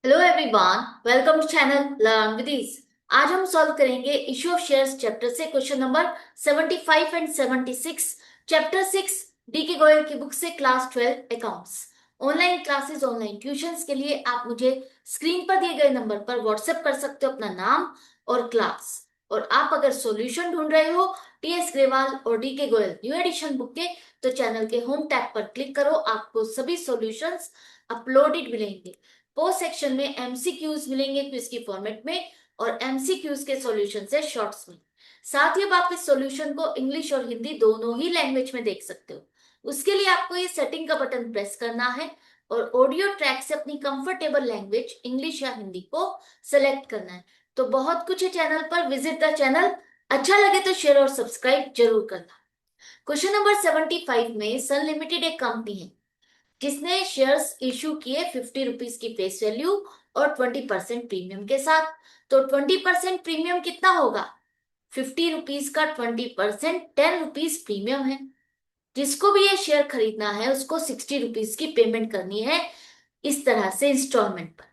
Hello everyone, welcome to channel learn with ease. आज हम solve करेंगे इशू ऑफ शेयर्स चैप्टर से question number 75 and 76। Chapter 6 D K Goyal की book से class 12 accounts. Online classes, online tuitions के लिए आप मुझे स्क्रीन पर दिए गए नंबर पर व्हाट्सएप कर सकते हो अपना नाम और क्लास। और आप अगर सॉल्यूशन ढूंढ रहे हो टीएस ग्रेवाल और D K Goyal new addition book के, तो चैनल के होम टैब पर क्लिक करो, आपको सभी सॉल्यूशंस अपलोडेड मिलेंगे। पोस्ट सेक्शन में एमसीक्यूज मिलेंगे क्विज की फॉर्मेट में, और एमसीक्यूज के सॉल्यूशन से शॉर्ट्स में। साथ ही अब आप इस सॉल्यूशन को इंग्लिश और हिंदी दोनों ही लैंग्वेज में देख सकते हो। उसके लिए आपको ये सेटिंग का बटन प्रेस करना है और ऑडियो ट्रैक से अपनी कंफर्टेबल लैंग्वेज इंग्लिश या हिंदी को सेलेक्ट करना है। तो बहुत कुछ है चैनल पर, विजिट द चैनल। अच्छा लगे तो शेयर और सब्सक्राइब जरूर करना। क्वेश्चन नंबर 75 में सन लिमिटेड एक कंपनी है जिसने शेयर्स इशू किए 50 रुपीज की फेस वैल्यू और 20% प्रीमियम के साथ। तो 20% प्रीमियम कितना होगा? 50 रुपीज का 20% 10 रुपीज प्रीमियम है। जिसको भी ये शेयर खरीदना है उसको 60 रुपीज की पेमेंट करनी है, इस तरह से इंस्टॉलमेंट पर।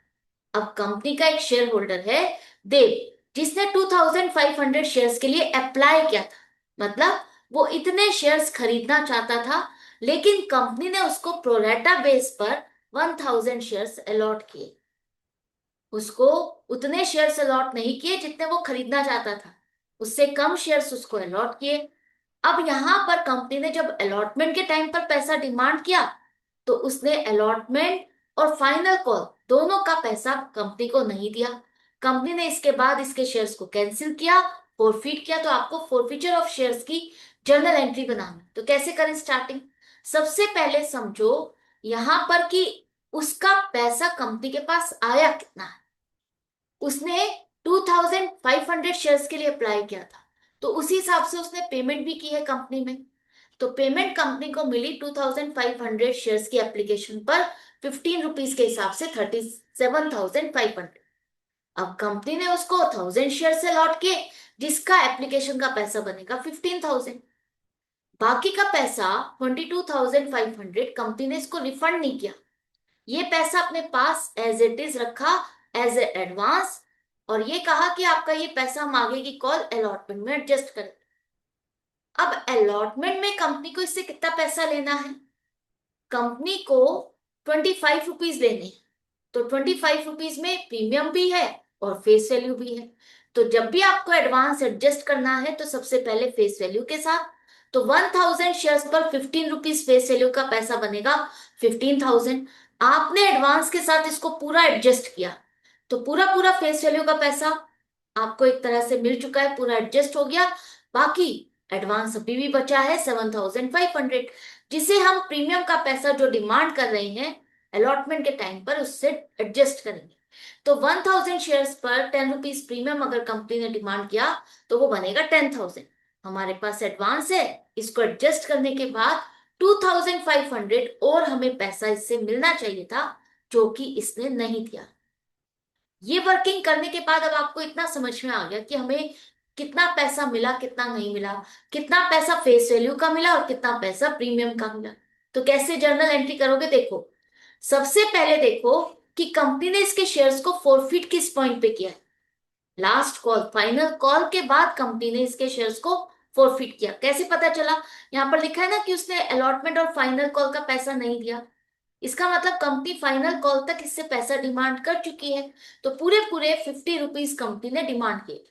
अब कंपनी का एक शेयर होल्डर है देव, जिसने 2500 शेयर्स के लिए अप्लाई किया था। मतलब वो इतने शेयर्स खरीदना चाहता था, लेकिन कंपनी ने उसको प्रोरेटा बेस पर 1000 शेयर्स अलॉट किए। उसको उतने शेयर्स अलॉट नहीं किए जितने वो खरीदना चाहता था, उससे कम शेयर्स उसको अलॉट किए। अब यहां पर कंपनी ने जब अलॉटमेंट के टाइम पर पैसा डिमांड किया, तो उसने अलॉटमेंट और फाइनल कॉल दोनों का पैसा कंपनी को नहीं दिया। कंपनी ने इसके बाद इसके शेयर्स को कैंसिल किया, फोरफीट किया। तो आपको फोरफीचर ऑफ शेयर्स की जर्नल एंट्री बनाना है। तो कैसे करें स्टार्टिंग? सबसे पहले समझो यहां पर कि उसका पैसा कंपनी के पास आया कितना है। उसने 2500 शेयर्स के लिए अप्लाई किया था, तो उसी हिसाब से उसने पेमेंट भी की है कंपनी में। तो पेमेंट कंपनी को मिली 2500 शेयर्स की एप्लीकेशन पर 15 रुपीज के हिसाब से 37,500। अब कंपनी ने उसको 1000 शेयर से लौट के, जिसका एप्लीकेशन का पैसा बनेगा 15,000। बाकी का पैसा 22,500 कंपनी ने इसको रिफंड नहीं किया। ये पैसा अपने पास एज इट इज रखा, एज ए एडवांस। और ये कहा कि आपका ये पैसा हम आगे की कॉल अलॉटमेंट में एडजस्ट करें। अब अलॉटमेंट में कंपनी को इससे कितना पैसा लेना है? कंपनी को 25 रुपीज लेने हैं। तो 25 रुपीज में प्रीमियम भी है और फेस वैल्यू भी है। तो जब भी आपको एडवांस एडजस्ट करना है तो सबसे पहले फेस वैल्यू के साथ। तो 1000 शेयर्स पर 15 रुपीज फेस वैल्यू का पैसा बनेगा 15,000। आपने एडवांस के साथ इसको पूरा एडजस्ट किया, तो पूरा पूरा फेस वैल्यू का पैसा आपको एक तरह से मिल चुका है, पूरा एडजस्ट हो गया। बाकी एडवांस अभी भी बचा है 7,500, जिसे हम प्रीमियम का पैसा जो डिमांड कर रहे हैं अलॉटमेंट के टाइम पर उससे एडजस्ट करेंगे। तो 1000 शेयर्स पर 10 रुपीज प्रीमियम अगर कंपनी ने डिमांड किया, तो वो बनेगा 10,000। हमारे पास एडवांस है, इसको एडजस्ट करने के बाद 2500 और हमें पैसा इससे मिलना चाहिए था, जो कि इसने नहीं दिया। ये वर्किंग करने के बाद अब आपको इतना समझ में आ गया कि हमें कितना पैसा मिला, कितना नहीं मिला, कितना पैसा फेस वैल्यू का मिला और कितना पैसा प्रीमियम का मिला। तो कैसे जर्नल एंट्री करोगे? देखो, सबसे पहले देखो कि कंपनी ने इसके शेयर्स को फोरफिट किस पॉइंट पे किया है। लास्ट कॉल, फाइनल कॉल के बाद कंपनी ने इसके शेयर्स को फोरफिट किया। कैसे पता चला? यहाँ पर लिखा है ना कि उसने अलॉटमेंट और फाइनल कॉल का पैसा नहीं दिया। इसका मतलब कंपनी फाइनल कॉल तक इससे पैसा डिमांड कर चुकी है। तो पूरे पूरे 50 रुपीज कंपनी ने डिमांड किए।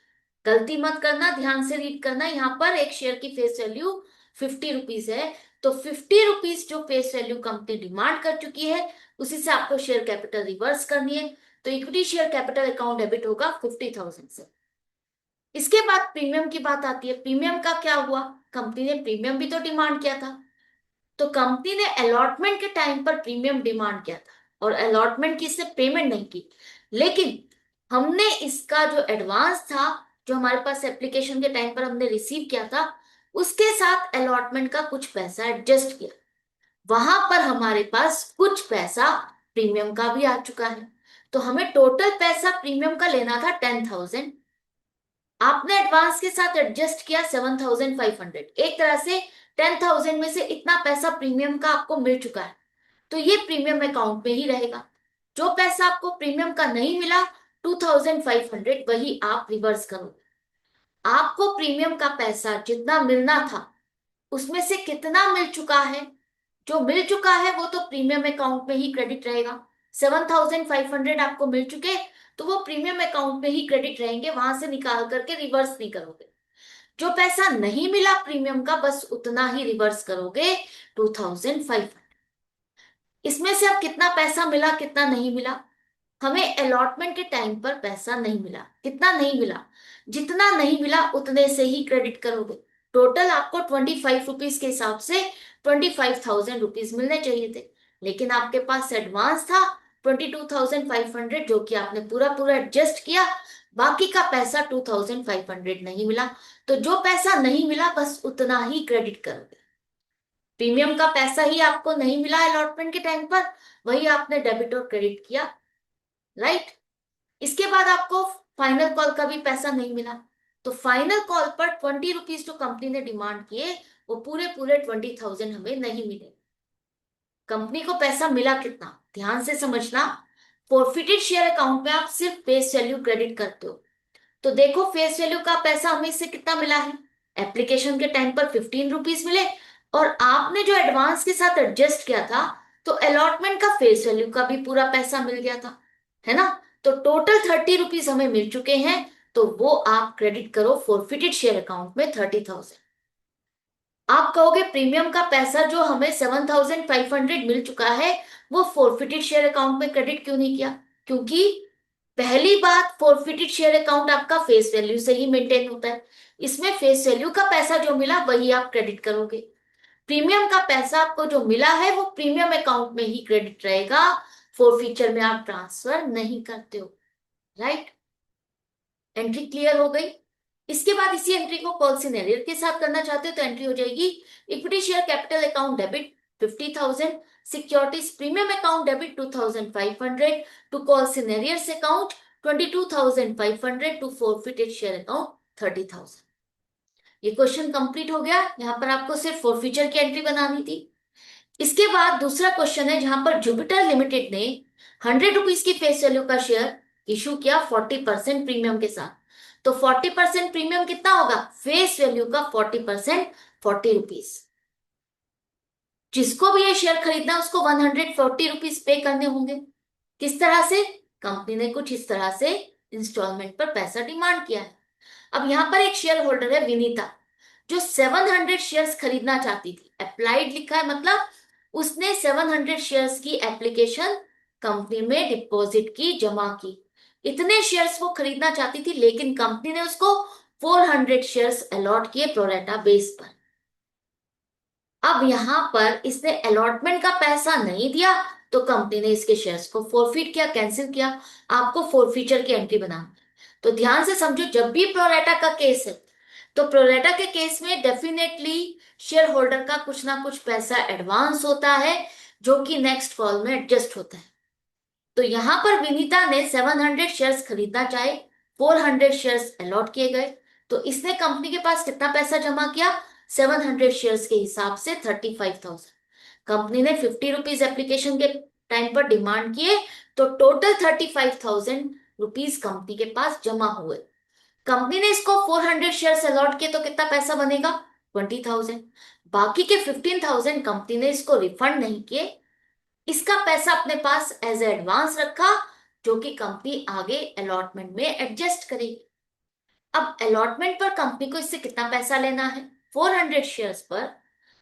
गलती मत करना, ध्यान से रीड करना। यहाँ पर एक शेयर की फेस वैल्यू 50 रुपीज है। तो 50 रुपीज जो फेस वैल्यू कंपनी डिमांड कर चुकी है, उसी से आपको शेयर कैपिटल रिवर्स करनी है। तो equity share capital account debit होगा 50,000 से। इसके बाद प्रीमियम की बात आती है। प्रीमियम का क्या हुआ? कंपनी ने प्रीमियम भी तो डिमांड किया था। तो कंपनी ने अलॉटमेंट के टाइम पर प्रीमियम डिमांड किया था और अलॉटमेंट की इससे पेमेंट नहीं की। लेकिन हमने इसका जो एडवांस था, जो हमारे पास एप्लीकेशन के टाइम पर हमने रिसीव किया था, उसके साथ अलॉटमेंट का कुछ पैसा एडजस्ट किया। वहां पर हमारे पास कुछ पैसा प्रीमियम का भी आ चुका है। तो हमें टोटल पैसा प्रीमियम का लेना था 10,000। आपने एडवांस के साथ एडजस्ट किया 7,500। एक तरह से 10,000 में से इतना पैसा प्रीमियम का आपको मिल चुका है। तो ये प्रीमियम अकाउंट में ही रहेगा। जो पैसा आपको प्रीमियम का नहीं मिला 2500, वही आप रिवर्स करोगे। आपको प्रीमियम का पैसा जितना मिलना था उसमें से कितना मिल चुका है, जो मिल चुका है वो तो प्रीमियम अकाउंट में ही क्रेडिट रहेगा। 7500 आपको मिल चुके, तो वो प्रीमियम अकाउंट में ही क्रेडिट रहेंगे, वहां से निकाल करके रिवर्स नहीं करोगे। जो पैसा नहीं मिला प्रीमियम का, बस उतना ही रिवर्स करोगे, 2500। इसमें से अब कितना पैसा मिला कितना नहीं मिला, हमें अलॉटमेंट के टाइम पर पैसा नहीं मिला। कितना नहीं मिला, जितना नहीं मिला उतने से ही क्रेडिट करोगे। टोटल आपको 25 रुपीज के हिसाब से 25,000 रुपीज मिलने चाहिए थे, लेकिन आपके पास एडवांस था 22,500, जो कि आपने पूरा पूरा एडजस्ट किया। बाकी का पैसा 2,500 नहीं मिला, तो जो पैसा नहीं मिला बस उतना ही क्रेडिट करोगे। प्रीमियम का पैसा ही आपको नहीं मिला अलॉटमेंट के टाइम पर, वही आपने डेबिट और क्रेडिट किया, राइट। इसके बाद आपको फाइनल कॉल का भी पैसा नहीं मिला, तो फाइनल कॉल पर 20 रुपीज जो कंपनी ने डिमांड किए, वो पूरे पूरे 20,000 हमें नहीं मिले। कंपनी को पैसा मिला कितना, ध्यान से समझना। फॉरफिटेड शेयर अकाउंट में आप सिर्फ फेस वैल्यू क्रेडिट करते हो, तो देखो फेस वैल्यू का पैसा हमें इससे कितना मिला है। एप्लीकेशन के टाइम पर 15 रुपीज मिले, और आपने जो एडवांस के साथ एडजस्ट किया था, तो अलॉटमेंट का फेस वैल्यू का भी पूरा पैसा मिल गया था, है ना। तो टोटल 30 रुपीज हमें मिल चुके हैं, तो वो आप क्रेडिट करो फॉरफिटेड शेयर अकाउंट में 30,000। आप कहोगे प्रीमियम का पैसा जो हमें 7,500 मिल चुका है, वो फॉरफिटेड शेयर अकाउंट में क्रेडिट क्यों नहीं किया। क्योंकि पहली बात, फॉरफिटेड शेयर अकाउंट आपका फेस वैल्यू से ही मेंटेन होता है, इसमें फेस वैल्यू का पैसा जो मिला वही आप क्रेडिट करोगे। प्रीमियम का पैसा आपको जो मिला है वो प्रीमियम अकाउंट में ही क्रेडिट रहेगा, फॉरफीचर में आप ट्रांसफर नहीं करते हो, राइट। एंट्री क्लियर हो गई। इसके बाद इसी एंट्री को कॉल सिनेरियर के साथ करना चाहते हो, तो एंट्री हो जाएगी equity share capital account debit 50,000, securities premium account debit 2,500, to call in arrears account 22,500, to forfeited share account 30,000। ये क्वेश्चन कंप्लीट हो गया। यहाँ पर आपको सिर्फ फॉरफीचर की एंट्री बनानी थी। इसके बाद दूसरा क्वेश्चन है, जहां पर जुपिटर लिमिटेड ने 100 रुपीज की फेस वैल्यू का शेयर इशू किया 40% प्रीमियम के साथ। तो 40% प्रीमियम कितना होगा, फेस वैल्यू का 40%, 40 रुपीज। जिसको भी ये शेयर खरीदना उसको 140 रुपीज पे करने होंगे। किस तरह से, कंपनी ने कुछ इस तरह से इंस्टॉलमेंट पर पैसा डिमांड किया है। अब यहाँ पर एक शेयर होल्डर है विनीता, जो 700 शेयर्स खरीदना चाहती थी। अप्लाइड लिखा है, मतलब उसने 700 शेयर्स की एप्लीकेशन कंपनी में डिपॉजिट की, जमा की। इतने शेयर्स वो खरीदना चाहती थी, लेकिन कंपनी ने उसको 400 शेयर्स अलॉट किए प्रोरेटा बेस पर। अब यहां पर इसने अलॉटमेंट का पैसा नहीं दिया, तो कंपनी ने इसके शेयर्स को फॉरफिट किया, कैंसिल किया। आपको फॉरफीचर की एंट्री बनाना है। तो ध्यान से समझो, जब भी प्रोरेटा का केस है, तो प्रोरेटा के केस में डेफिनेटली शेयर होल्डर का कुछ ना कुछ पैसा एडवांस होता है, जो कि नेक्स्ट कॉल में एडजस्ट होता है। तो यहां पर विनीता ने 700 शेयर्स खरीदना चाहे, 400 शेयर्स अलॉट किए गए, तो इसने कंपनी के पास कितना पैसा जमा किया, 700 शेयर्स के हिसाब से 35,000। कंपनी ने 50 रुपीज एप्लीकेशन के टाइम पर डिमांड किए, तो टोटल 35,000 रुपीज कंपनी के पास जमा हुए। कंपनी ने इसको 400 शेयर्स अलॉट किए, तो कितना पैसा बनेगा, 20,000। बाकी के 15,000 कंपनी ने इसको रिफंड नहीं किए, इसका पैसा अपने पास एज एडवांस रखा, जो कि कंपनी आगे अलॉटमेंट में एडजस्ट करेगी। अब अलॉटमेंट पर कंपनी को इससे कितना पैसा लेना है, 400 शेयर्स पर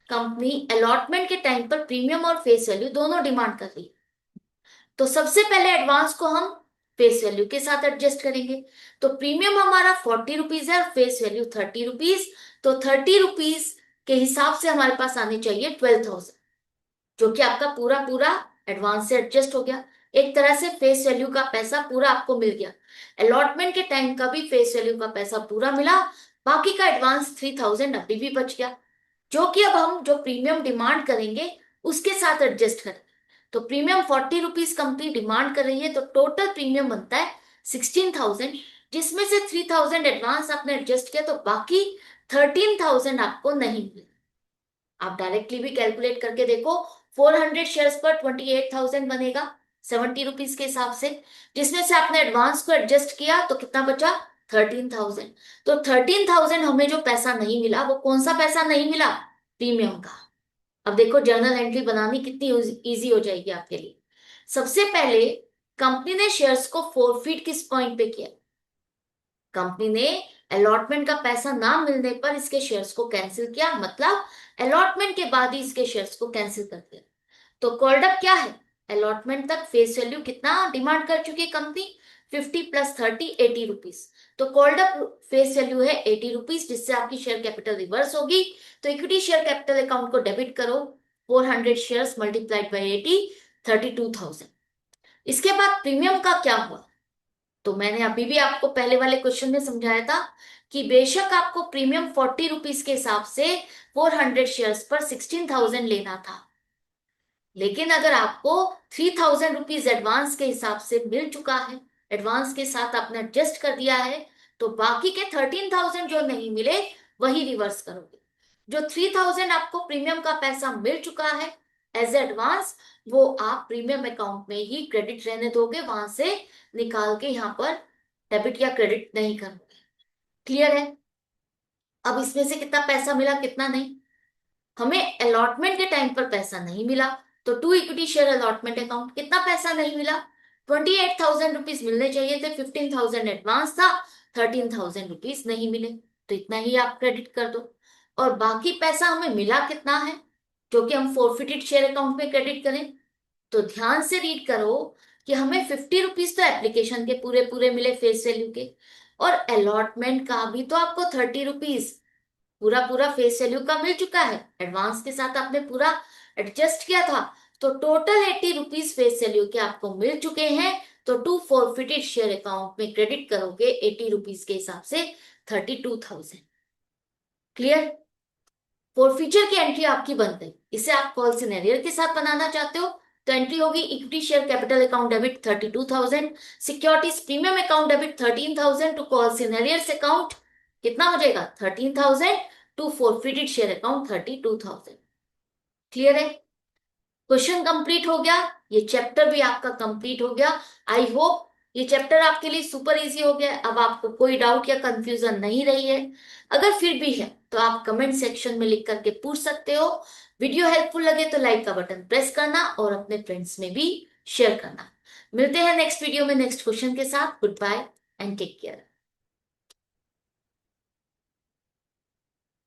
कंपनी अलॉटमेंट के टाइम पर प्रीमियम और फेस वैल्यू दोनों डिमांड कर रही है। तो सबसे पहले एडवांस को हम फेस वैल्यू के साथ एडजस्ट करेंगे। तो प्रीमियम हमारा 40 रुपीज है और फेस वैल्यू 30 रुपीज, तो 30 रुपीज के हिसाब से हमारे पास आने चाहिए 12,000, जो कि आपका पूरा पूरा एडवांस से एडजस्ट हो गया। एक तरह से फेस वैल्यू का पैसा पूरा आपको मिल गया, अलॉटमेंट के टाइम का भी फेस वैल्यू का पैसा पूरा मिला, बाकी का एडवांस 3,000 अभी भी बच गया, जो कि अब हम जो प्रीमियम डिमांड करेंगे उसके साथ एडजस्ट करें। तो प्रीमियम 40 रुपीज कंपनी डिमांड कर रही है, तो टोटल प्रीमियम बनता है 16,000, जिसमें से 3,000 एडवांस आपने एडजस्ट किया, तो बाकी 13,000 आपको नहीं मिले। आप डायरेक्टली भी कैलकुलेट करके देखो, 400 शेयर्स पर 28,000 बनेगा, ₹70 के हिसाब से, जिसमें से आपने एडवांस को एडजस्ट किया तो कितना बचा? 13,000। तो 13,000 हमें जो पैसा नहीं मिला वो कौन सा पैसा नहीं मिला? प्रीमियम का। अब देखो जर्नल एंट्री बनानी कितनी इजी हो जाएगी आपके लिए। सबसे पहले कंपनी ने शेयर्स को फोरफीट किस पॉइंट पे किया? कंपनी ने अलॉटमेंट का पैसा ना मिलने पर इसके शेयर्स को कैंसिल किया, मतलब अलॉटमेंट के बाद ही इसके शेयर्स को कैंसिल कर दिया। तो कॉल्ड अप क्या है? अलॉटमेंट तक फेस वैल्यू कितना डिमांड कर चुकी है कंपनी? 50 + 30 ₹80। तो कॉल्ड अप फेस वैल्यू है ₹80, जिससे आपकी शेयर कैपिटल रिवर्स होगी। तो इक्विटी शेयर कैपिटल अकाउंट को डेबिट करो, 400 शेयर्स मल्टीप्लाइड बाई 80, 32,000। इसके बाद प्रीमियम का क्या हुआ? तो मैंने अभी भी आपको पहले वाले क्वेश्चन में समझाया था कि बेशक आपको प्रीमियम ₹40 के हिसाब से 400 शेयर्स पर 16,000 लेना था, लेकिन अगर आपको ₹3,000 एडवांस के हिसाब से मिल चुका है, एडवांस के साथ आपने एडजस्ट कर दिया है, तो बाकी के 13,000 जो नहीं मिले वही रिवर्स करोगे। जो 3,000 आपको प्रीमियम का पैसा मिल चुका है एज एडवांस, वो आप प्रीमियम अकाउंट में ही क्रेडिट रहने दोगे, वहां से निकाल के यहाँ पर डेबिट या क्रेडिट नहीं करोगे। क्लियर है? अब इसमें से कितना पैसा मिला कितना नहीं? हमें अलॉटमेंट के टाइम पर पैसा नहीं मिला, तो to equity share allotment account कितना पैसा नहीं मिला? ₹28,000 मिलने चाहिए थे, 15,000 एडवांस था, ₹13,000 नहीं मिले, तो इतना ही आप क्रेडिट कर दो। और बाकी पैसा हमें मिला कितना है, जो कि हम फोरफिटेड शेयर अकाउंट में क्रेडिट करें? तो ध्यान से रीड करो कि हमें ₹50 तो एप्लीकेशन के पूरे पूरे मिले फेस वैल्यू के, और अलॉटमेंट का भी तो आपको ₹30 पूरा पूरा फेस वैल्यू का मिल चुका है, एडवांस के साथ आपने पूरा एडजस्ट किया था। तो टोटल ₹80 फेस वैल्यू के आपको मिल चुके हैं। तो टू फॉरफिटेड शेयर अकाउंट में क्रेडिट करोगे ₹80 के हिसाब से 32,000। क्लियर? फॉरफीचर की एंट्री आपकी बन गई। इसे आप कॉल सिनेरियर के साथ बनाना चाहते हो तो एंट्री होगी equity share capital account debit 32,000, securities premium account debit 13,000 to call in arrears account कितना हो जाएगा? 13,000 to forfeited share account 32,000। Clear है? क्वेश्चन कंप्लीट हो गया, ये चैप्टर भी आपका कंप्लीट हो गया। आई होप ये चैप्टर आपके लिए सुपर इजी हो गया। अब आपको कोई डाउट या कंफ्यूजन नहीं रही है। अगर फिर भी है तो आप कमेंट सेक्शन में लिख करके पूछ सकते हो। वीडियो हेल्पफुल लगे तो लाइक का बटन प्रेस करना और अपने फ्रेंड्स में भी शेयर करना। मिलते हैं नेक्स्ट वीडियो में नेक्स्ट क्वेश्चन के साथ। Good bye and take care.